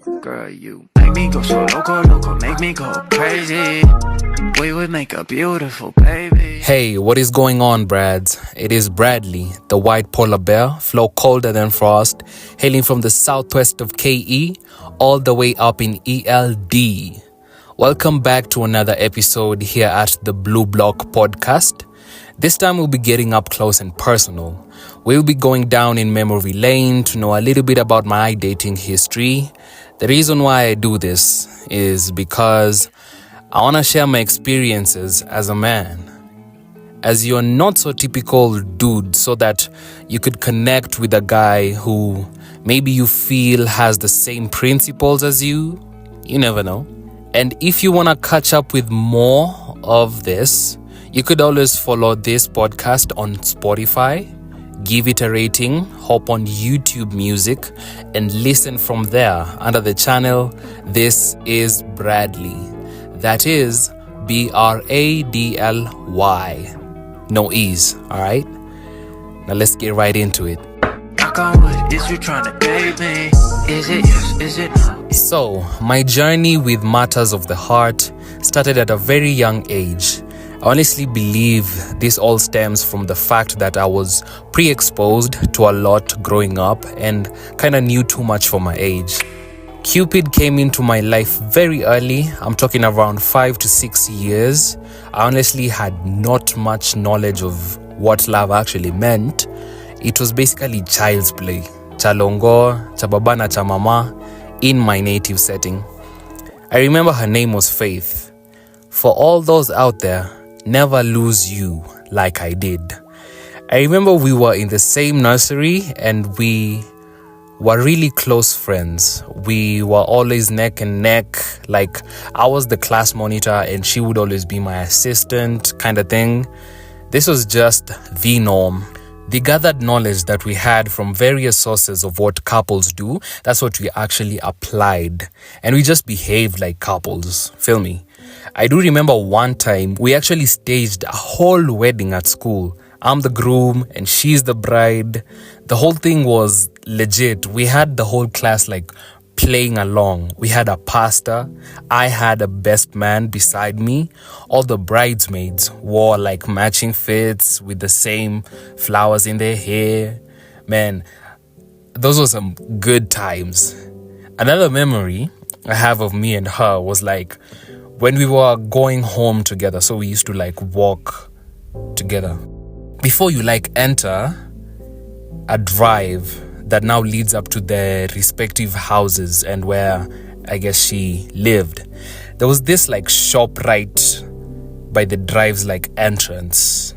Girl, you make me go so loco, make me go crazy. We would make a beautiful baby. Hey, what is going on, Brads? It is Bradley, the white polar bear, flow colder than frost, hailing from the southwest of KE, all the way up in ELD. Welcome back to another episode here at the Blue Block Podcast. This time we'll be getting up close and personal. We'll be going down in memory lane to know a little bit about my dating history. The reason why I do this is because I want to share my experiences as a man, as you're not so typical dude, so that you could connect with a guy who maybe you feel has the same principles as you. You never know. And if you want to catch up with more of this, you could always follow this podcast on Spotify, give it a rating, hop on YouTube Music, and listen from there under the channel This is Bradley. That is Bradly. No E's, alright? Now let's get right into it. Is you trying to date me? Is it yes? Is it no? So, my journey with matters of the heart started at a very young age. I honestly believe this all stems from the fact that I was pre-exposed to a lot growing up and kind of knew too much for my age. Cupid came into my life very early. I'm talking around 5 to 6 years. I honestly had not much knowledge of what love actually meant. It was basically child's play. Chalongo, cha baba na cha mama in my native setting. I remember her name was Faith. For all those out there, never lose you like I did. I remember we were in the same nursery and we were really close friends. We were always neck and neck. Like, I was the class monitor and she would always be my assistant kind of thing. This was just the norm. The gathered knowledge that we had from various sources of what couples do, that's what we actually applied. And we just behaved like couples. Feel me? I do remember one time we actually staged a whole wedding at school. I'm the groom and she's the bride. The whole thing was legit. We had the whole class like playing along. We had a pastor. I had a best man beside me. All the bridesmaids wore like matching fits with the same flowers in their hair. Man, those were some good times. Another memory I have of me and her was like when we were going home together. So we used to like walk together. Before you like enter a drive that now leads up to their respective houses and where I guess she lived, there was this like shop right by the drive's like entrance.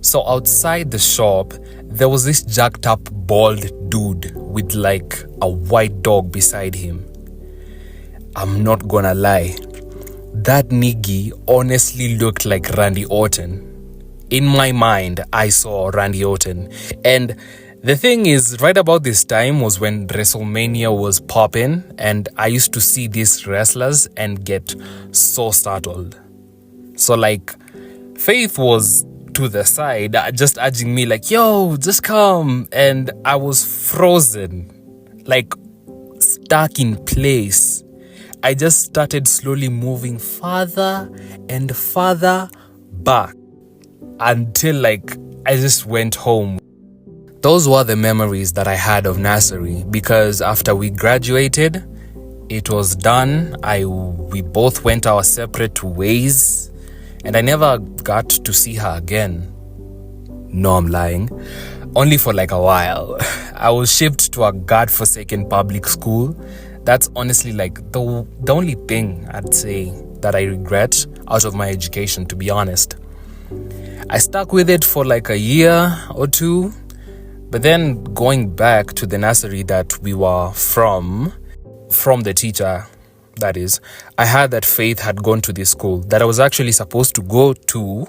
So outside the shop, there was this jacked up bald dude with like a white dog beside him. I'm not gonna lie, that niggy honestly looked like Randy Orton. In my mind, I saw Randy Orton. And the thing is, right about this time was when WrestleMania was popping, and I used to see these wrestlers and get so startled. So like, Faith was to the side, just urging me like, yo, just come. And I was frozen, like stuck in place. I just started slowly moving farther and farther back until like I just went home. Those were the memories that I had of nursery, because after we graduated, it was done. We both went our separate ways and I never got to see her again. No, I'm lying. Only for like a while. I was shipped to a godforsaken public school. That's honestly like the only thing I'd say that I regret out of my education, to be honest. I stuck with it for like a year or two. But then going back to the nursery that we were from the teacher, that is, I heard that Faith had gone to this school that I was actually supposed to go to,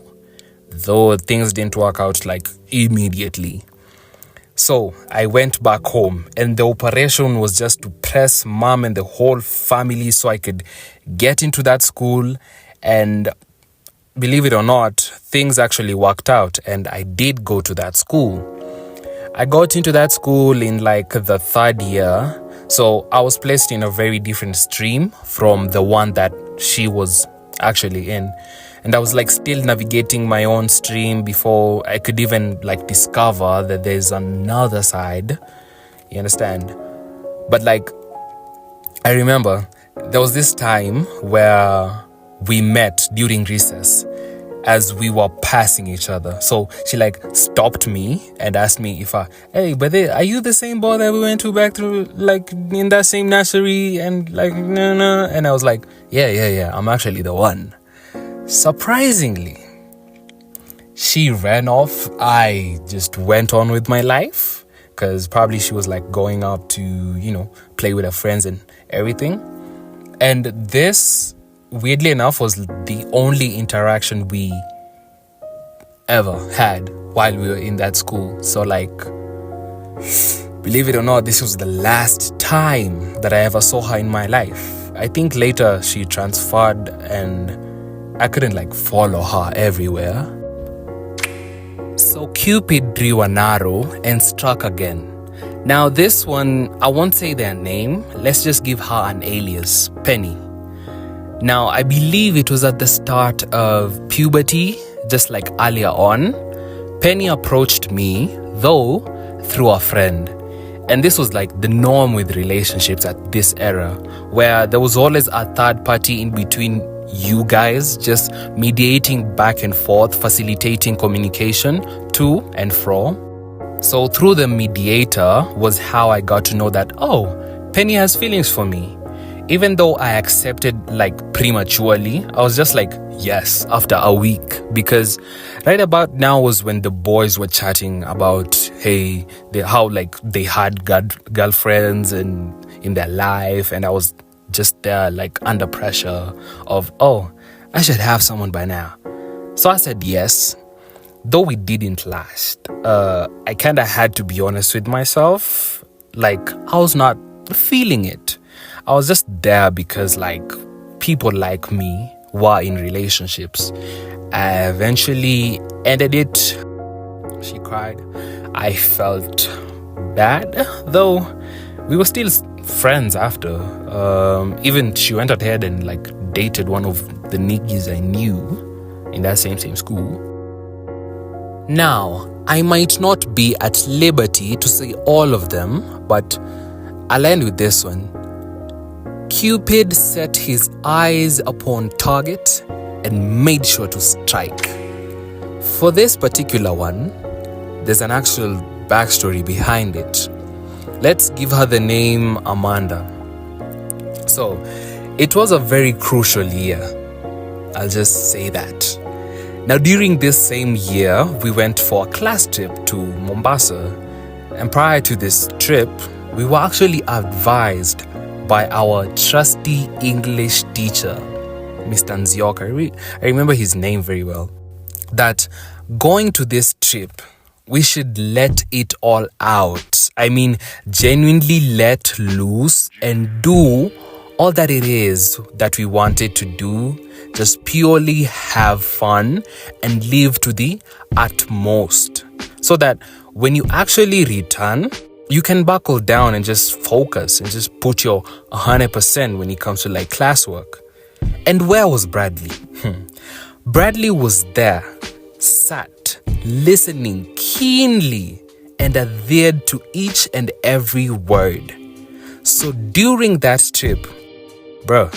though things didn't work out like immediately. So I went back home and the operation was just to press mom and the whole family so I could get into that school. And believe it or not, things actually worked out and I did go to that school. I got into that school in like the third year. So I was placed in a very different stream from the one that she was actually in. And I was like still navigating my own stream before I could even like discover that there's another side. You understand? But like, I remember there was this time where we met during recess as we were passing each other. So she like stopped me and asked me if hey, but are you the same boy that we went to back through like in that same nursery? And like, no. And I was like, yeah, I'm actually the one. Surprisingly, she ran off. I just went on with my life because probably she was like going out to, play with her friends and everything. And this, weirdly enough, was the only interaction we ever had while we were in that school. So like, believe it or not, this was the last time that I ever saw her in my life. I think later she transferred and I couldn't like follow her everywhere. So Cupid drew an arrow and struck again. Now this one, I won't say their name. Let's just give her an alias, Penny. Now I believe it was at the start of puberty, just like earlier on. Penny approached me, though, through a friend. And this was like the norm with relationships at this era, where there was always a third party in between you guys, just mediating back and forth, facilitating communication to and fro. So through the mediator was how I got to know that, Penny has feelings for me. Even though I accepted like prematurely, I was just like, yes, after a week. Because right about now was when the boys were chatting about, how like they had girlfriends and in their life. And I was just there like under pressure of, I should have someone by now. So I said yes. Though it didn't last, I kind of had to be honest with myself. Like, I was not feeling it. I was just there because, like, people like me were in relationships. I eventually ended it. She cried. I felt bad, though we were still friends after. Even she went ahead and, like, dated one of the niggas I knew in that same school. Now, I might not be at liberty to say all of them, but I'll end with this one. Cupid set his eyes upon target and made sure to strike. For this particular one, there's an actual backstory behind it. Let's give her the name Amanda. So, it was a very crucial year. I'll just say that. Now, during this same year, we went for a class trip to Mombasa. And prior to this trip, we were actually advised by our trusty English teacher, Mr. Nzioka. I remember his name very well. That going to this trip, we should let it all out. I mean, genuinely let loose and do all that it is that we wanted to do. Just purely have fun and live to the utmost. So that when you actually return, you can buckle down and just focus and just put your 100% when it comes to like classwork. And where was Bradley? Bradley was there, sat, listening keenly and adhered to each and every word. So during that trip, bro,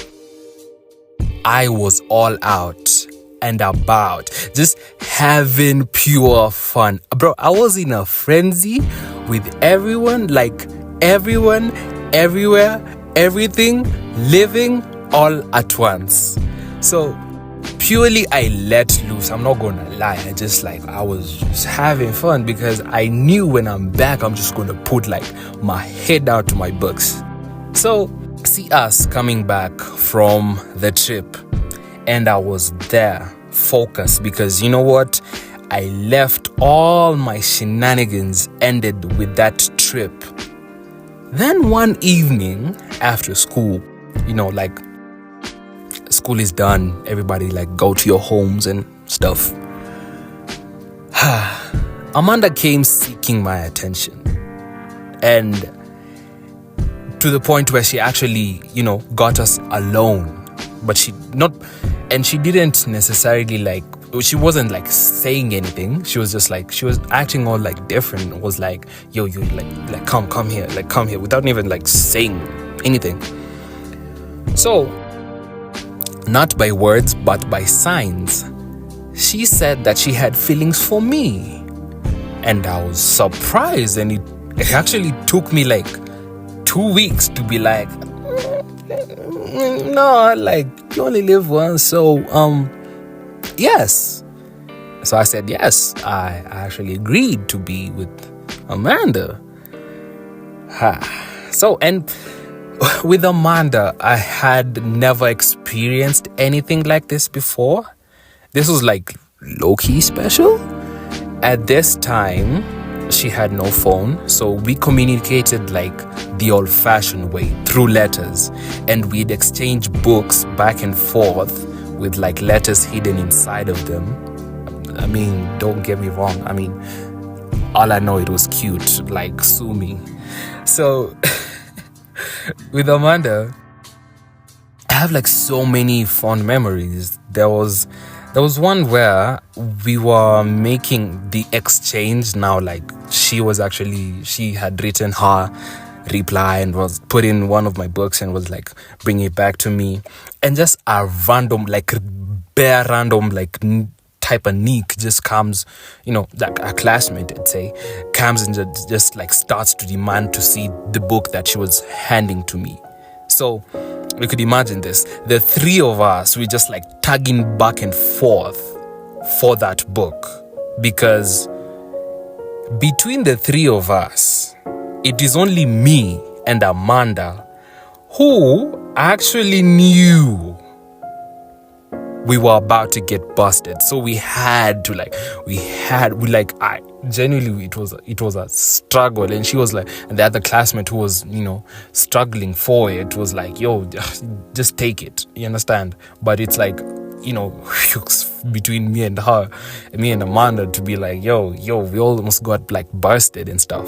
I was all out and about, just having pure fun. Bro, I was in a frenzy with everyone, like everyone, everywhere, everything, living all at once. So purely I let loose. I'm not gonna lie. I was just having fun because I knew when I'm back, I'm just gonna put like my head out to my books. So see us coming back from the trip, and I was there focused because you know what? I left all my shenanigans ended with that trip. Then one evening after school, like school is done, everybody like go to your homes and stuff. Amanda came seeking my attention, and to the point where she actually, got us alone. But she didn't necessarily like, she wasn't like saying anything. She was just like, she was acting all like different. It was like, yo, you like come here, without even like saying anything. So, not by words, but by signs, she said that she had feelings for me. And I was surprised, and it actually took me like 2 weeks to be like, no, like, you only live once, so yes. So I said yes. I actually agreed to be with Amanda. So, and with Amanda, I had never experienced anything like this before. This was like low-key special. At this time, she had no phone, so we communicated like the old-fashioned way, through letters, and we'd exchange books back and forth with like letters hidden inside of them. I mean, don't get me wrong, I mean, all I know, it was cute, like, sue me. So with Amanda, I have like so many fond memories. There was one where we were making the exchange. Now, like, she had written her reply and was put in one of my books and was like bringing it back to me, and just a random, like, bare random, like, type of Nick just comes, like a classmate, I'd say, comes and just like starts to demand to see the book that she was handing to me. So we could imagine this. The three of us, we just like tugging back and forth for that book, because between the three of us, it is only me and Amanda who actually knew we were about to get busted. So I genuinely, it was a struggle. And she was like, and the other classmate who was, struggling for it was like, yo, just take it. You understand? But it's like, between me and her, me and Amanda, to be like, yo, we almost got like busted and stuff.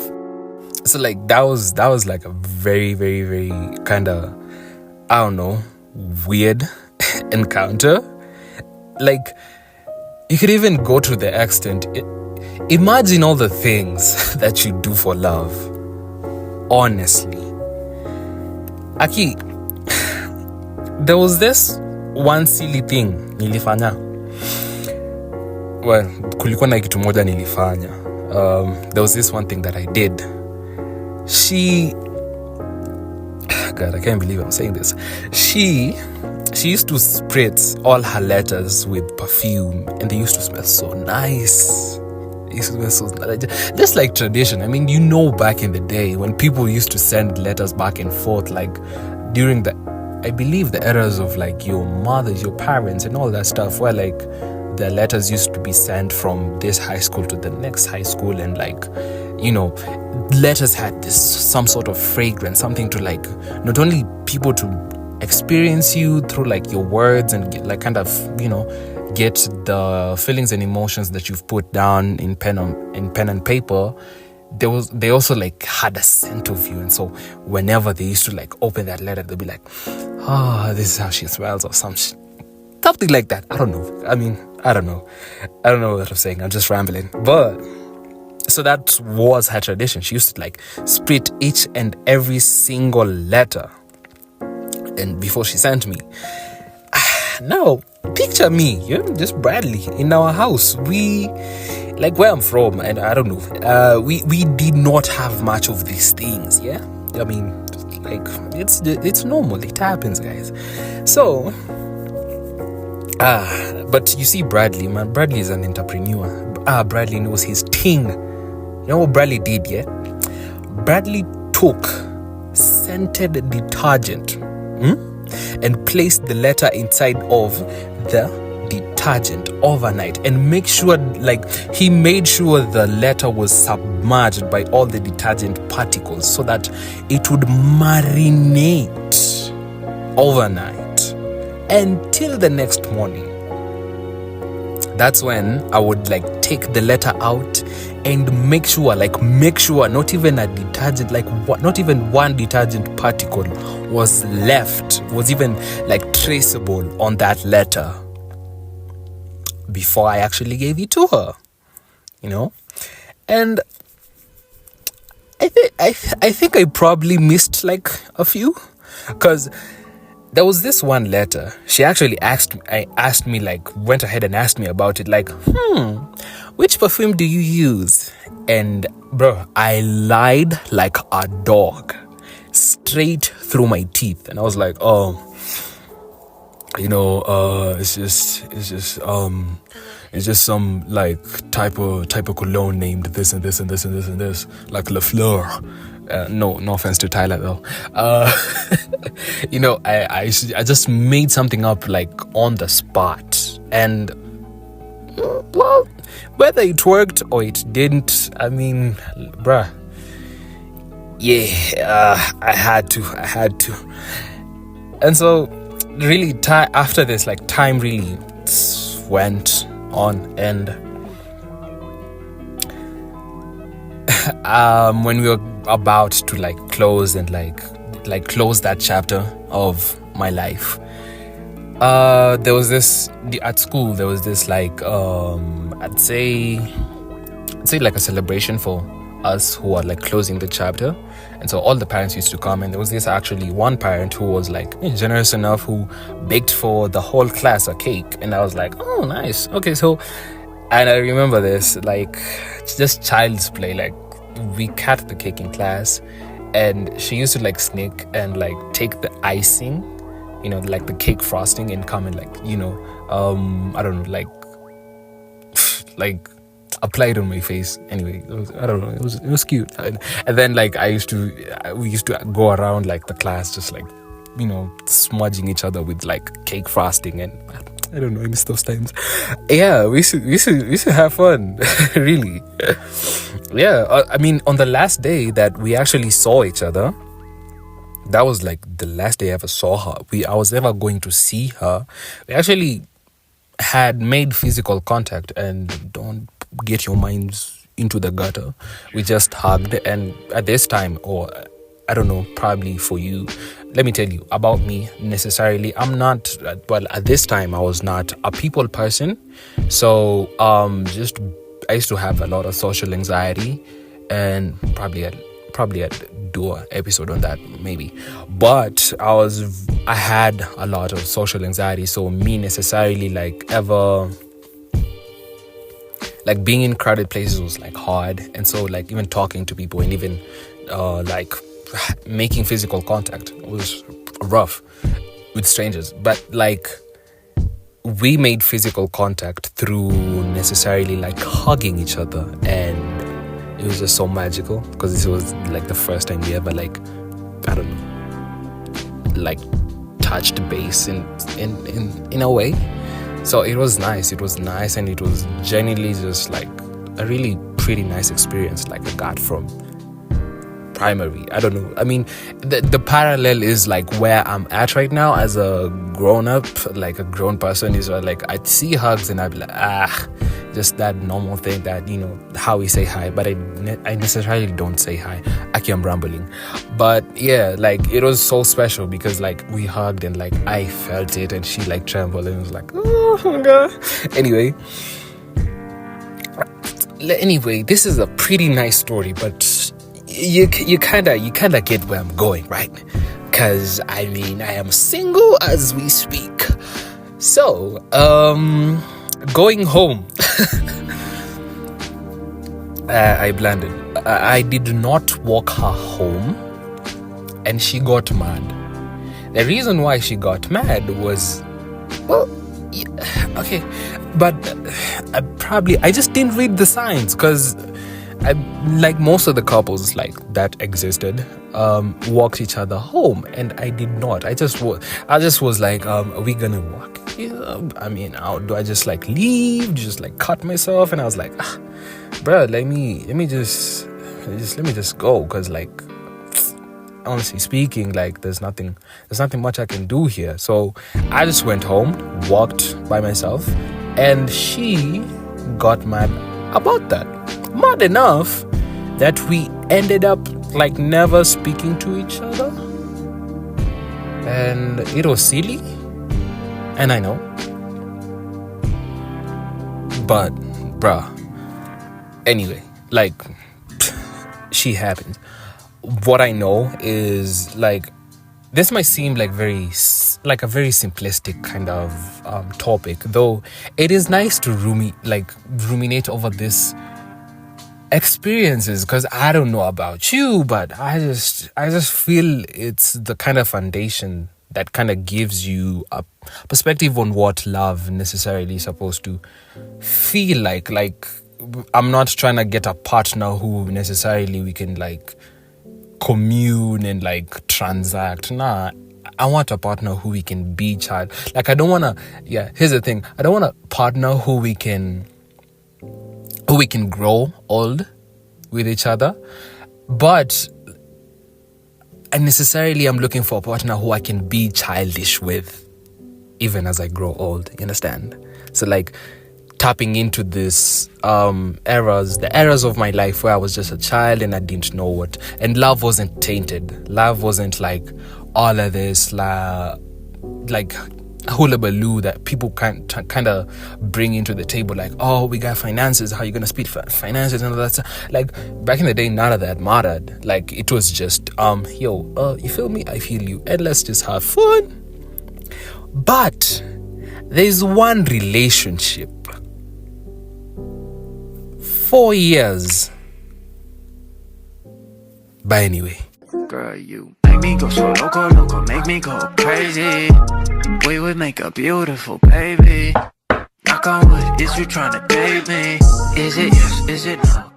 So like, that was like a very, very, very kind of, I don't know, weird encounter. Like, you could even go to the extent, imagine all the things that you do for love. Honestly, Aki, there was this one silly thing nilifanya. Well, kulikuwa na kitu moja nilifanya. There was this one thing that I did. God, I can't believe I'm saying this. She used to spritz all her letters with perfume, and they used to smell so nice. Just like tradition. I mean, back in the day when people used to send letters back and forth, like during I believe the eras of like your mothers, your parents, and all that stuff, where like the letters used to be sent from this high school to the next high school, and like, letters had some sort of fragrance, something to like not only people to experience you through like your words and get, like, kind of, get the feelings and emotions that you've put down in pen and paper. They also like had a scent of you, and so whenever they used to like open that letter, they'll be like, this is how she smells, or something like that. I don't know. I mean, I don't know what I'm saying. I'm just rambling. But so that was her tradition. She used to like split each and every single letter, and before she sent me. Now, picture me, just Bradley in our house. We, like where I'm from, and I don't know, we did not have much of these things, yeah? I mean, like, it's normal, it happens, guys. So, but you see Bradley, man, Bradley is an entrepreneur. Bradley knows his thing. You know what Bradley did, yeah? Bradley took scented detergent, and placed the letter inside of the detergent overnight, and he made sure the letter was submerged by all the detergent particles so that it would marinate overnight until the next morning. That's when I would like take the letter out and make sure, not even a detergent, not even one detergent particle was even like traceable on that letter before I actually gave it to her, and I think I probably missed like a few, because there was this one letter. She actually went ahead and asked me about it, like, which perfume do you use? And bro, I lied like a dog, straight through my teeth. And I was like, it's just some like type of cologne named this and this and this and this and this, like Le Fleur. No offense to Tyler though. I just made something up like on the spot, and well, whether it worked or it didn't, I mean, bruh, yeah, I had to, and so really, after this, like, time really went on, and when we were about to like close and like close that chapter of my life, there was this at school. There was this like I'd say like a celebration for us who are like closing the chapter, and so all the parents used to come, and there was this actually one parent who was like generous enough, who baked for the whole class a cake, and I was like, oh nice, okay. So, and I remember this, like, just child's play, like we cut the cake in class, and she used to like sneak and like take the icing, like the cake frosting, and come and like I don't know, like apply it on my face. Anyway, it was cute, and then like we used to go around like the class, just like smudging each other with like cake frosting, and I don't know, I miss those times. Yeah, we used to have fun. Really. Yeah, I mean, on the last day that we actually saw each other, that was like the last day I ever saw her. I was ever going to see her. We actually had made physical contact, and don't get your minds into the gutter. We just hugged, and at this time, or I don't know, probably for you, let me tell you about me necessarily. I'm not, well, at this time I was not a people person. So I used to have a lot of social anxiety, and probably I'd do an episode on that maybe. But I had a lot of social anxiety, so me necessarily like ever like being in crowded places was like hard, and so like even talking to people and even like making physical contact was rough with strangers. But like we made physical contact through necessarily like hugging each other, and it was just so magical, because this was like the first time we ever like, I don't know, like touched base in a way. So it was nice, and it was genuinely just like a really pretty nice experience like I got from primary. I don't know, I mean, the parallel is like where I'm at right now as a grown up, like a grown person, is like I'd see hugs and I'd be like, just that normal thing that how we say hi, but I necessarily don't say hi. Actually, I'm rambling, but yeah, like it was so special because like we hugged and like I felt it, and she like trembled, and it was like, oh my god. Anyway, this is a pretty nice story, but you kind of get where I'm going, right? Because I mean, I am single as we speak. So going home, I blended. I did not walk her home, and she got mad. The reason why she got mad was, well, yeah, okay, but I just didn't read the signs, because I, like most of the couples like that existed, walked each other home, and I did not. I just was like, are we gonna walk? I mean, do I just like leave, just like cut myself? And I was like, bro, let me just go, because like honestly speaking, like there's nothing much I can do here. So I just went home, walked by myself, and she got mad about that. mad enough that we ended up like never speaking to each other. And it was silly, and I know, but bruh, anyway, like, she happened. What I know is, like, this might seem like a very simplistic kind of topic, though it is nice to ruminate over this experiences, because I don't know about you, but I just feel it's the kind of foundation that kind of gives you a perspective on what love necessarily is supposed to feel like. Like, I'm not trying to get a partner who necessarily we can like commune and like transact. Nah, I want a partner who we can be child. Like, I don't want to, here's the thing. I don't want a partner who we can grow old with each other, but unnecessarily I'm looking for a partner who I can be childish with even as I grow old. You understand? So like tapping into this the eras of my life where I was just a child and I didn't know what, and love wasn't tainted. Love wasn't like all of this like hullabaloo that people kind of bring into the table, like, oh, we got finances, how you gonna split finances and all that stuff. Like, back in the day, none of that mattered. Like, it was just you feel me, I feel you, and let's just have fun. But there's one relationship, 4 years, but anyway, girl, you make me go so loco, make me go crazy. We would make a beautiful baby. Knock on wood, is you trying to date me? Is it yes, is it no?